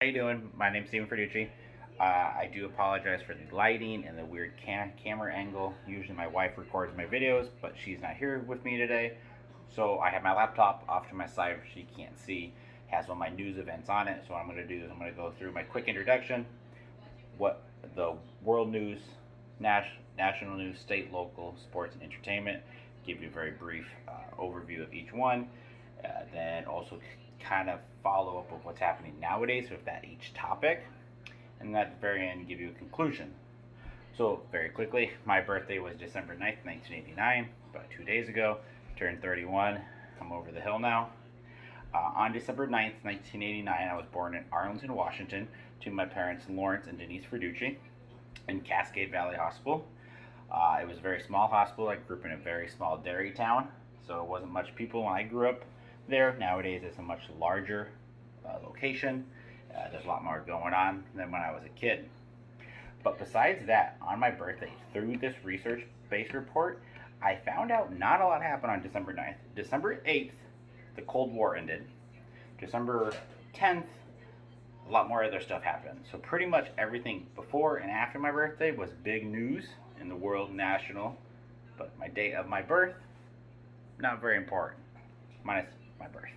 How you doing? My name's Steven Ferducci. I do apologize for the lighting and the weird camera angle. Usually my wife records my videos, but she's not here with me today. So I have my laptop off to my side where she can't see. It has all my news events on it. So what I'm going to do is I'm going to go through my quick introduction, what the world news, national news, state, local, sports, and entertainment. Give you a very brief overview of each one. Then also kind of follow up with what's happening nowadays with that each topic. And at the very end, give you a conclusion. So, very quickly, my birthday was December 9th, 1989, about 2 days ago. Turned 31. I'm over the hill now. On December 9th, 1989, I was born in Arlington, Washington, to my parents Lawrence and Denise Ferducci in Cascade Valley Hospital. It was a very small hospital. I grew up in a very small dairy town, so it wasn't much people when I grew up there. Nowadays, it's a much larger location. There's a lot more going on than when I was a kid. But besides that, on my birthday, through this research based report, I found out not a lot happened on December 9th. December 8th, the Cold War ended. December 10th, a lot more other stuff happened. So pretty much everything before and after my birthday was big news in the world national. But my date of my birth, not very important, minus my birth.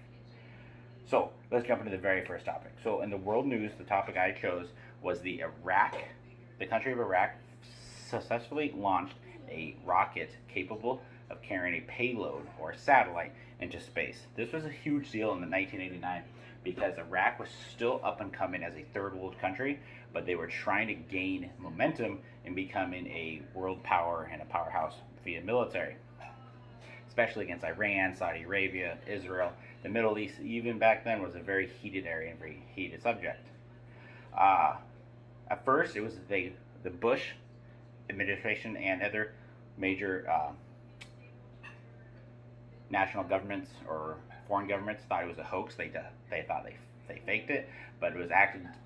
So let's jump into the very first topic. So in the world news, the topic I chose was the country of Iraq successfully launched a rocket capable of carrying a payload or a satellite into space. This was a huge deal in the 1989 because Iraq was still up and coming as a third world country, but they were trying to gain momentum in becoming a world power and a powerhouse via military, especially against Iran, Saudi Arabia, Israel. The Middle East, even back then, was a very heated area and very heated subject. Uh, at first, it was the Bush administration and other major national governments or foreign governments thought it was a hoax. They thought they faked it, but it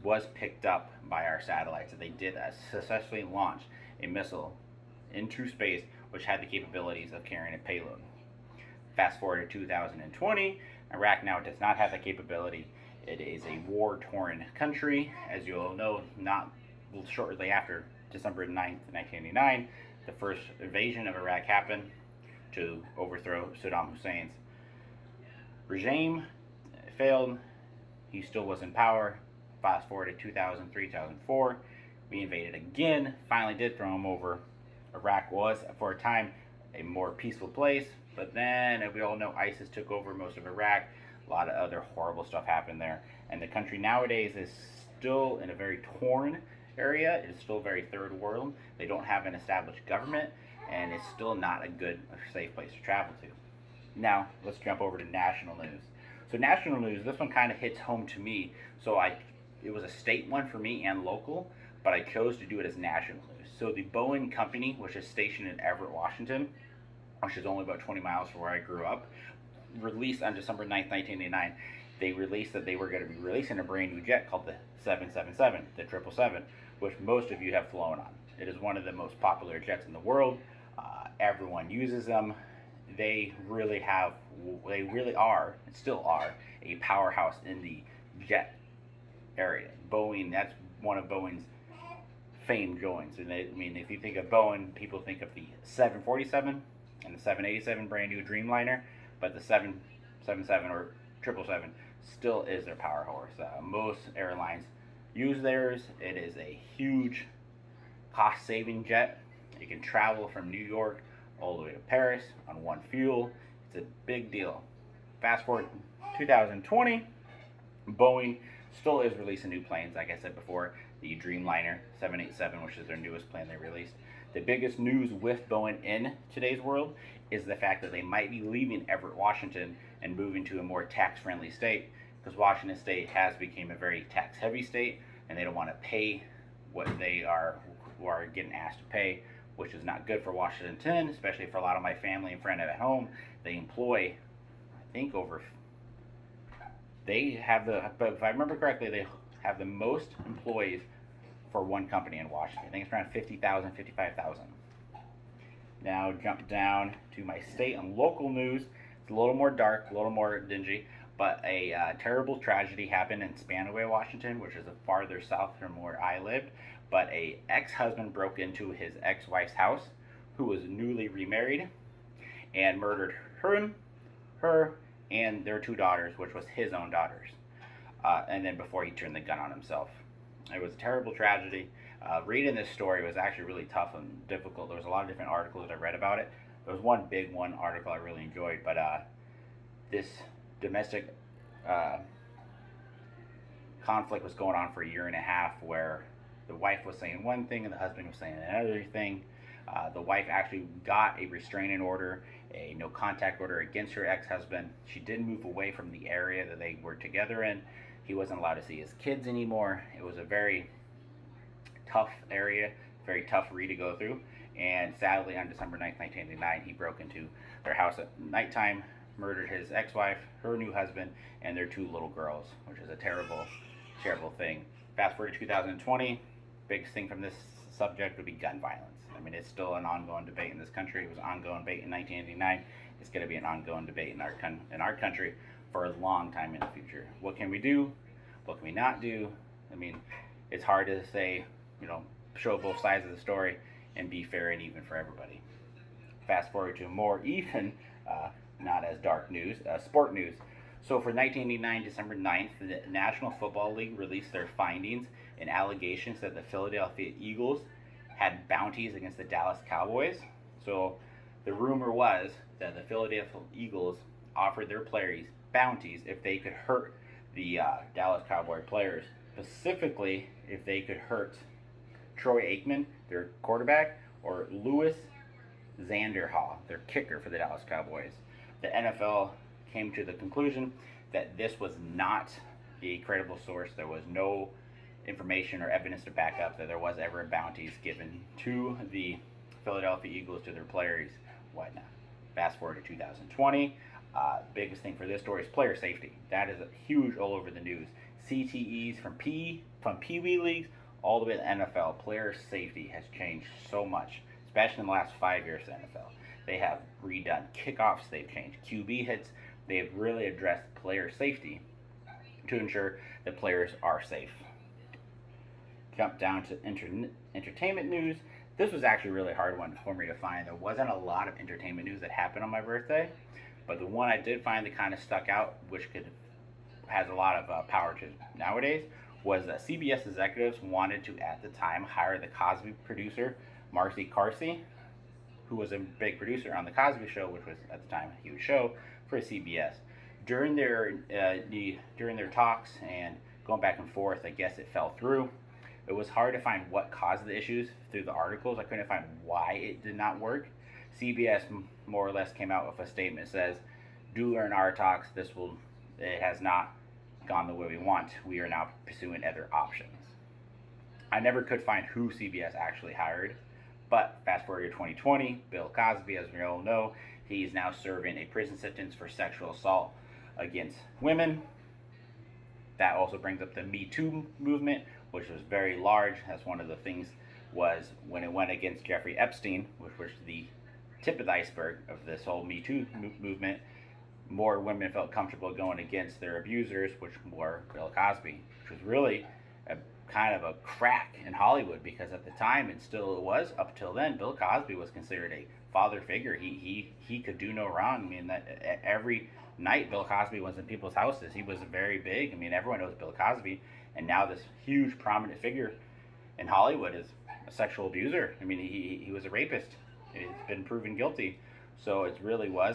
was picked up by our satellites. And they did successfully launch a missile into space, which had the capabilities of carrying a payload. Fast forward to 2020, Iraq now does not have the capability. It is a war-torn country. As you all know, not shortly after December 9th, 1989, the first invasion of Iraq happened to overthrow Saddam Hussein's regime. It failed. He still was in power. Fast forward to 2003, 2004. We invaded again. Finally did throw him over. Iraq was, for a time, a more peaceful place. But then, as we all know, ISIS took over most of Iraq. A lot of other horrible stuff happened there. And the country nowadays is still in a very torn area. It is still very third world. They don't have an established government, and it's still not a good, safe place to travel to. Now, let's jump over to national news. So national news, this one kind of hits home to me. It was a state one for me and local, but I chose to do it as national news. So the Boeing company, which is stationed in Everett, Washington, which is only about 20 miles from where I grew up, released on December 9th, 1989. They released that they were going to be releasing a brand new jet called the 777, the 777, which most of you have flown on. It is one of the most popular jets in the world. Everyone uses them. They really are, and still are, a powerhouse in the jet area. Boeing, that's one of Boeing's famed joints. And if you think of Boeing, people think of the 747 and the 787 brand new Dreamliner, but the 777 or 777 still is their power horse. Most airlines use theirs. It is a huge cost-saving jet. You can travel from New York all the way to Paris on one fuel. It's a big deal. Fast forward to 2020, Boeing still is releasing new planes. Like I said before, the Dreamliner 787, which is their newest plane they released. The biggest news with Boeing in today's world is the fact that they might be leaving Everett, Washington, and moving to a more tax-friendly state, because Washington State has become a very tax-heavy state, and they don't want to pay what they are getting asked to pay, which is not good for Washington, especially for a lot of my family and friends at home. They employ, I think, but if I remember correctly, they have the most employees for one company in Washington. I think it's around 50,000, 55,000. Now jump down to my state and local news. It's a little more dark, a little more dingy, But a terrible tragedy happened in Spanaway, Washington, which is farther south from where I lived. But a ex-husband broke into his ex-wife's house, who was newly remarried, and murdered her, and their two daughters, which was his own daughters. And then before he turned the gun on himself, it was a terrible tragedy. Reading this story was actually really tough and difficult. There was a lot of different articles that I read about it. There was one big one article I really enjoyed, but this domestic conflict was going on for a year and a half, where the wife was saying one thing and the husband was saying another thing. The wife actually got a restraining order, a no contact order against her ex-husband. She did move away from the area that they were together in. He wasn't allowed to see his kids anymore. It was a very tough area, very tough read to go through. And sadly, on December 9th, 1989, he broke into their house at nighttime, murdered his ex-wife, her new husband, and their two little girls, which is a terrible, terrible thing. Fast forward to 2020, biggest thing from this subject would be gun violence. I mean, it's still an ongoing debate in this country. It was an ongoing debate in 1989. It's going to be an ongoing debate in our country for a long time in the future. What can we do? What can we not do? I mean, it's hard to say, show both sides of the story and be fair and even for everybody. Fast forward to more even, not as dark news, sport news. So for 1989, December 9th, the National Football League released their findings and allegations that the Philadelphia Eagles had bounties against the Dallas Cowboys. So the rumor was that the Philadelphia Eagles offered their players bounties if they could hurt the Dallas Cowboy players. Specifically, if they could hurt Troy Aikman, their quarterback, or Louis Zanderhall, their kicker for the Dallas Cowboys. The NFL came to the conclusion that this was not a credible source. There was no information or evidence to back up that there was ever bounties given to the Philadelphia Eagles to their players, whatnot. Fast forward to 2020. Biggest thing for this story is player safety. That is huge all over the news. CTEs from Pee Wee leagues all the way to the NFL. Player safety has changed so much, especially in the last 5 years of the NFL. They have redone kickoffs, they've changed QB hits, they have really addressed player safety to ensure that players are safe. Jump down to entertainment news. This was actually a really hard one for me to find. There wasn't a lot of entertainment news that happened on my birthday, but the one I did find that kind of stuck out, which has a lot of power to nowadays, was that CBS executives wanted to, at the time, hire the Cosby producer, Marcy Carsey, who was a big producer on The Cosby Show, which was, at the time, a huge show for CBS. During their talks and going back and forth, I guess it fell through. It was hard to find what caused the issues through the articles. I couldn't find why it did not work. CBS more or less came out with a statement that says, during our talks, it has not gone the way we want. We are now pursuing other options. I never could find who CBS actually hired, but fast forward to 2020, Bill Cosby, as we all know, he's now serving a prison sentence for sexual assault against women. That also brings up the Me Too movement, which was very large. That's one of the things was when it went against Jeffrey Epstein, which was the tip of the iceberg of this whole Me Too movement. More women felt comfortable going against their abusers, which were Bill Cosby, which was really a kind of a crack in Hollywood, because at the time, and still it was up till then, Bill Cosby was considered a father figure. He could do no wrong. I mean, that every night Bill Cosby was in people's houses. He was very big. I mean, everyone knows Bill Cosby, and now this huge prominent figure in Hollywood is a sexual abuser. I mean, he was a rapist. It's been proven guilty. So it really was